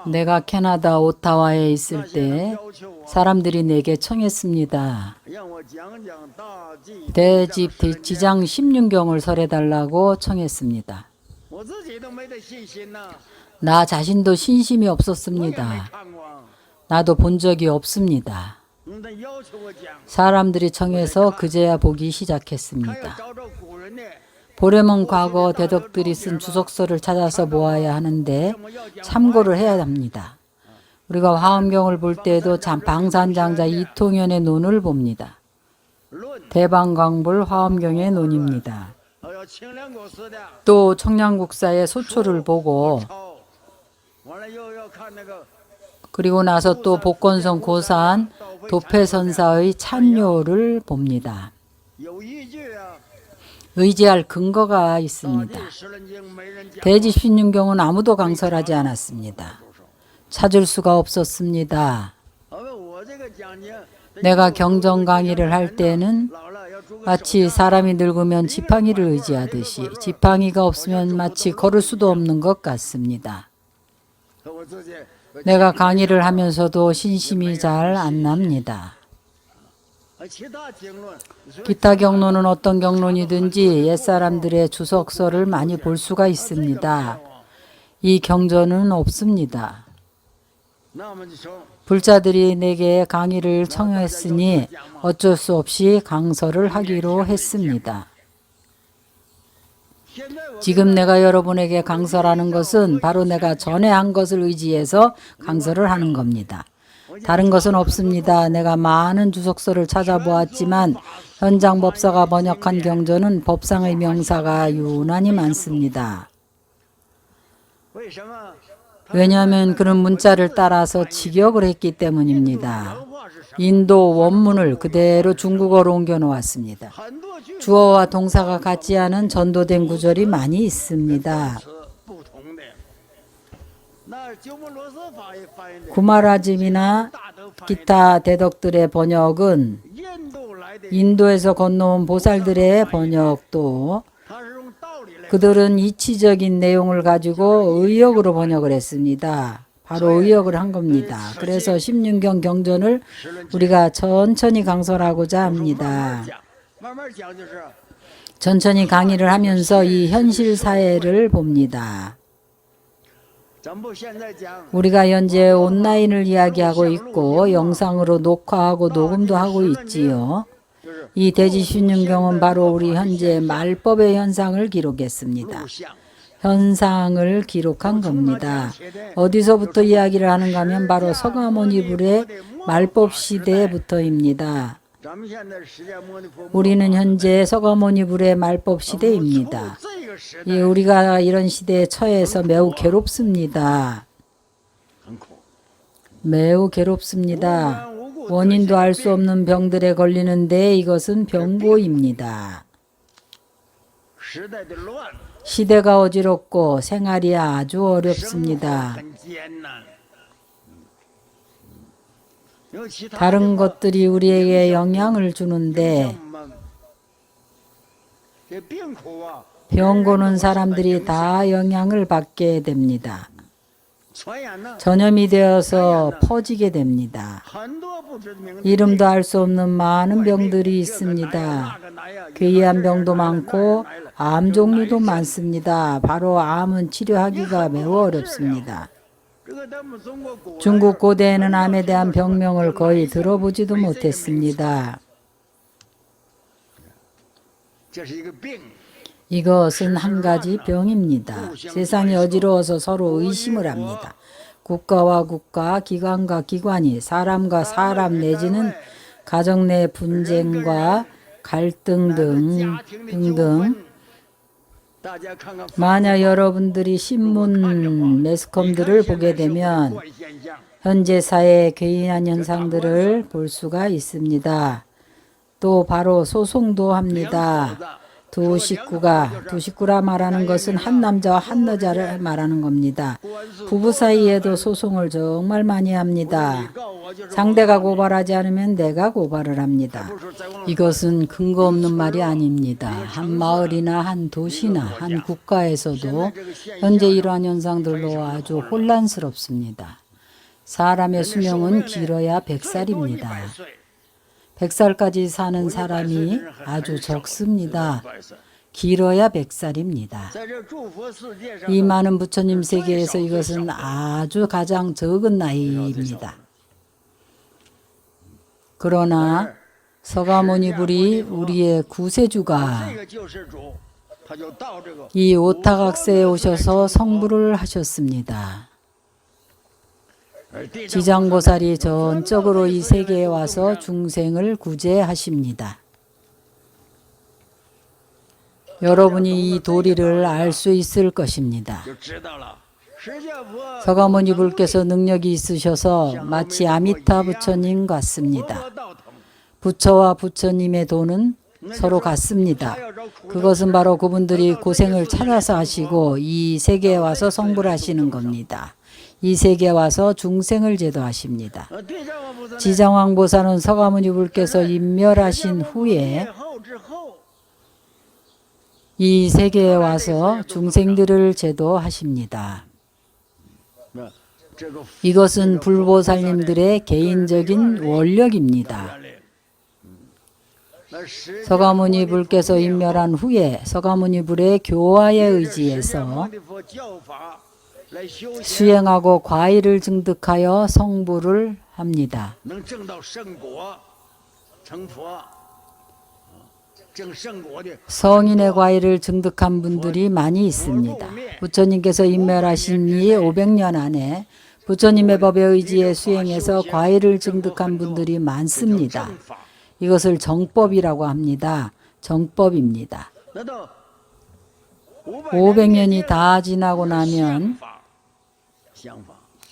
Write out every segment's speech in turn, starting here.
내가 캐나다 오타와에 있을 때 사람들이 내게 청했습니다. 대지장 16경을 설해달라고 청했습니다. 나 자신도 신심이 없었습니다. 나도 본 적이 없습니다. 사람들이 청해서 그제야 보기 시작했습니다. 보려면 과거 대덕들이 쓴 주석서를 찾아서 모아야 하는데 참고를 해야 합니다. 우리가 화엄경을 볼 때에도 방산장자 이통현의 논을 봅니다. 대방광불 화엄경의 논입니다. 또 청량국사의 소초를 보고 그리고 나서 또 복건성 고산 도패선사의 찬요를 봅니다. 의지할 근거가 있습니다. 대지신윤경은 아무도 강설하지 않았습니다. 찾을 수가 없었습니다. 내가 경전 강의를 할 때는 마치 사람이 늙으면 지팡이를 의지하듯이 지팡이가 없으면 마치 걸을 수도 없는 것 같습니다. 내가 강의를 하면서도 신심이 잘 안 납니다. 기타 경론은 어떤 경론이든지 옛사람들의 주석서를 많이 볼 수가 있습니다. 이 경전은 없습니다. 불자들이 내게 강의를 청했으니 어쩔 수 없이 강설을 하기로 했습니다. 지금 내가 여러분에게 강설하는 것은 바로 내가 전에 한 것을 의지해서 강설을 하는 겁니다. 다른 것은 없습니다. 내가 많은 주석서를 찾아보았지만 현장 법사가 번역한 경전은 법상의 명사가 유난히 많습니다. 왜냐하면 그는 문자를 따라서 직역을 했기 때문입니다. 인도 원문을 그대로 중국어로 옮겨 놓았습니다. 주어와 동사가 같지 않은 전도된 구절이 많이 있습니다. 구마라짐이나 기타 대덕들의 번역은 인도에서 건너온 보살들의 번역도 그들은 이치적인 내용을 가지고 의역으로 번역을 했습니다. 바로 의역을 한 겁니다. 그래서 십륜경 경전을 우리가 천천히 강설하고자 합니다. 천천히 강의를 하면서 이 현실 사회를 봅니다. 우리가 현재 온라인을 이야기하고 있고 영상으로 녹화하고 녹음도 하고 있지요. 이 대지신윤경은 바로 우리 현재 말법의 현상을 기록했습니다. 현상을 기록한 겁니다. 어디서부터 이야기를 하는가 하면 바로 서가모니 불의 말법 시대부터입니다. 우리는 현재 서가모니 불의 말법 시대입니다. 우리가 이런 시대에 처해서 매우 괴롭습니다. 매우 괴롭습니다. 원인도 알 수 없는 병들에 걸리는데 이것은 병고입니다. 시대가 어지럽고 생활이 아주 어렵습니다. 다른 것들이 우리에게 영향을 주는데 병고는 사람들이 다 영향을 받게 됩니다. 전염이 되어서 퍼지게 됩니다. 이름도 알 수 없는 많은 병들이 있습니다. 괴이한 병도 많고 암 종류도 많습니다. 바로 암은 치료하기가 매우 어렵습니다. 중국 고대에는 암에 대한 병명을 거의 들어보지도 못했습니다. 이것은 한 가지 병입니다. 세상이 어지러워서 서로 의심을 합니다. 국가와 국가, 기관과 기관이, 사람과 사람 내지는 가정 내 분쟁과 갈등 등등. 만약 여러분들이 신문, 매스컴들을 보게 되면 현재 사회의 괴이한 현상들을 볼 수가 있습니다. 또 바로 소송도 합니다. 두 식구라 말하는 것은 한 남자와 한 여자를 말하는 겁니다. 부부 사이에도 소송을 정말 많이 합니다. 상대가 고발하지 않으면 내가 고발을 합니다. 이것은 근거 없는 말이 아닙니다. 한 마을이나 한 도시나 한 국가에서도 현재 이러한 현상들로 아주 혼란스럽습니다. 사람의 수명은 길어야 100살입니다. 100살까지 사는 사람이 아주 적습니다. 길어야 100살입니다. 이 많은 부처님 세계에서 이것은 아주 가장 적은 나이입니다. 그러나 서가모니불이 우리의 구세주가 이 오타각세에 오셔서 성불을 하셨습니다. 지장보살이 전적으로 이 세계에 와서 중생을 구제하십니다. 여러분이 이 도리를 알 수 있을 것입니다. 서가모니 불께서 능력이 있으셔서 마치 아미타 부처님 같습니다. 부처와 부처님의 도는 서로 같습니다. 그것은 바로 그분들이 고생을 찾아서 하시고 이 세계에 와서 성불하시는 겁니다. 이 세계에 와서 중생을 제도하십니다. 지장왕보살은 서가모니 불께서 인멸하신 후에 이 세계에 와서 중생들을 제도하십니다. 이것은 불보살님들의 개인적인 원력입니다. 서가모니 불께서 인멸한 후에 서가모니 불의 교화에 의지해서 수행하고 과의를 증득하여 성불을 합니다. 성인의 과의를 증득한 분들이 많이 있습니다. 부처님께서 인멸하신 이 500년 안에 부처님의 법에 의지해 수행해서 과의를 증득한 분들이 많습니다. 이것을 정법이라고 합니다. 정법입니다. 500년이 다 지나고 나면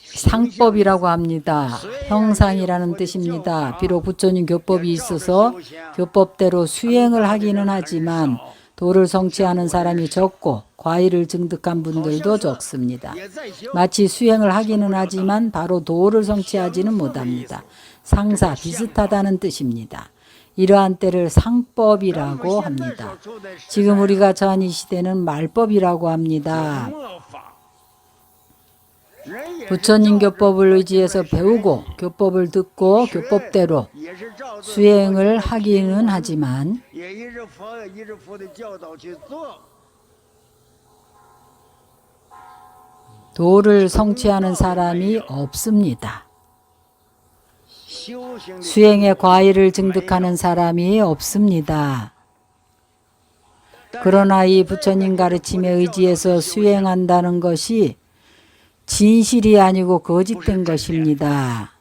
상법이라고 합니다. 형상이라는 뜻입니다. 비록 부처님 교법이 있어서 교법대로 수행을 하기는 하지만 도를 성취하는 사람이 적고 과의를 증득한 분들도 적습니다. 마치 수행을 하기는 하지만 바로 도를 성취하지는 못합니다. 상사, 비슷하다는 뜻입니다. 이러한 때를 상법이라고 합니다. 지금 우리가 처한 이 시대는 말법이라고 합니다. 부처님 교법을 의지해서 배우고 교법을 듣고 교법대로 수행을 하기는 하지만 도를 성취하는 사람이 없습니다. 수행의 과의를 증득하는 사람이 없습니다. 그러나 이 부처님 가르침에 의지해서 수행한다는 것이 진실이 아니고 거짓된 것입니다.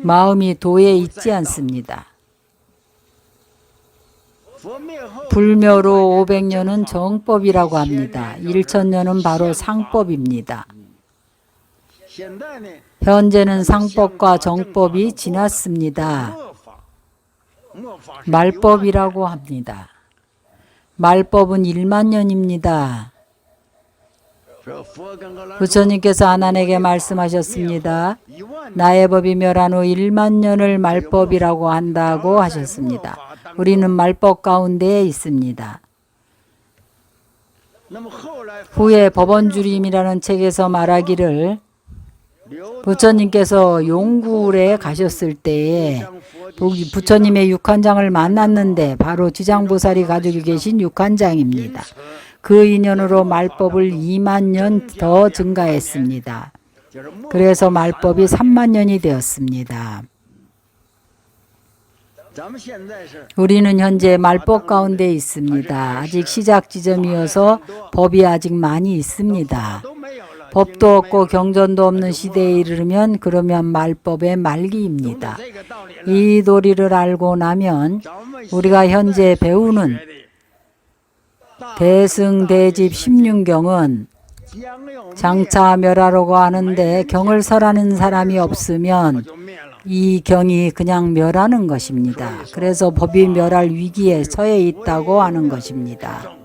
마음이 도에 있지 않습니다. 불멸 후 500년은 정법이라고 합니다. 1000년은 바로 상법입니다. 현재는 상법과 정법이 지났습니다. 말법이라고 합니다. 말법은 1만 년입니다. 부처님께서 아난에게 말씀하셨습니다. 나의 법이 멸한 후 1만 년을 말법이라고 한다고 하셨습니다. 우리는 말법 가운데에 있습니다. 후에 법원주림이라는 책에서 말하기를 부처님께서 용굴에 가셨을 때에 부처님의 육한장을 만났는데 바로 지장보살이 가지고 계신 육한장입니다. 그 인연으로 말법을 2만 년 더 증가했습니다. 그래서 말법이 3만 년이 되었습니다. 우리는 현재 말법 가운데 있습니다. 아직 시작 지점이어서 법이 아직 많이 있습니다. 법도 없고 경전도 없는 시대에 이르면 그러면 말법의 말기입니다. 이 도리를 알고 나면 우리가 현재 배우는 대승대집 16경은 장차 멸하라고 하는데 경을 설하는 사람이 없으면 이 경이 그냥 멸하는 것입니다. 그래서 법이 멸할 위기에 처해 있다고 하는 것입니다.